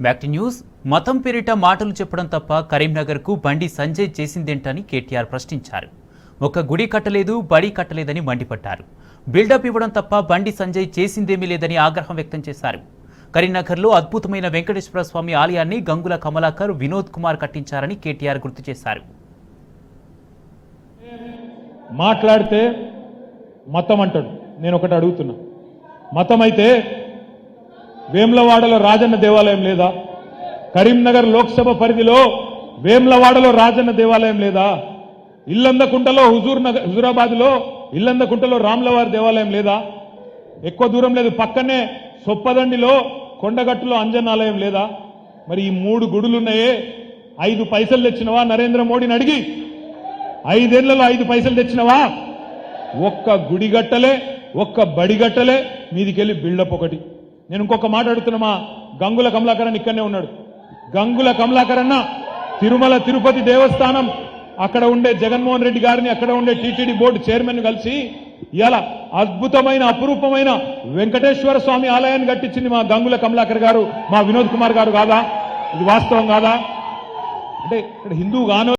Back to news. మతం పేరిట మాటలు చెప్పడం తప్ప కరీంనగర్కు బండి సంజయ్ చేసిందేంటని కేటీఆర్ ప్రశ్నించారు. ఒక గుడి కట్టలేదు, బడి కట్టలేదని మండిపడ్డారు. బిల్డప్ ఇవ్వడం తప్ప బండి సంజయ్ చేసిందేమీ లేదని ఆగ్రహం వ్యక్తం చేశారు. కరీంనగర్లో అద్భుతమైన వెంకటేశ్వర స్వామి ఆలయాన్ని గంగుల కమలాకర్, వినోద్ కుమార్ కట్టించారని కేటీఆర్ గుర్తు చేశారు. మాట్లాడితే మతం అంటాడు. నేను ఒకటి అడుగుతున్నా, మతం అయితే వేమ్లవాడలో రాజన్న దేవాలయం లేదా? కరీంనగర్ లోక్సభ పరిధిలో వేమ్లవాడలో రాజన్న దేవాలయం లేదా? ఇల్లందకుంటలో హుజూరాబాద్లో ఇల్లందకుంటలో రాములవారి దేవాలయం లేదా? ఎక్కువ దూరం లేదు, పక్కనే సొప్పదండిలో కొండగట్టులో అంజనాలయం లేదా? మరి ఈ 3 గుడులున్నాయే, 5 పైసలు తెచ్చినవా? నరేంద్ర మోడీని అడిగి 5 ఏళ్లలో 5 పైసలు తెచ్చినవా? ఒక్క గుడి గట్టలే, ఒక్క బడి గట్టలే, మీదికెళ్ళి బిల్డప్ ఒకటి. నేను ఇంకొక మాట అడుగుతున్నా, మా గంగుల కమలాకరన్ ఇక్కడనే ఉన్నాడు. గంగుల కమలాకరన్న తిరుమల తిరుపతి దేవస్థానం అక్కడ ఉండే జగన్మోహన్ రెడ్డి గారిని, అక్కడ ఉండే టీటీడీ బోర్డు చైర్మన్ కలిసి ఇవాళ అద్భుతమైన అపురూపమైన వెంకటేశ్వర స్వామి ఆలయాన్ని కట్టించింది మా గంగుల కమలాకర్ గారు, మా వినోద్ కుమార్ గారు కాదా? ఇది వాస్తవం కాదా? అంటే ఇక్కడ హిందూ గానో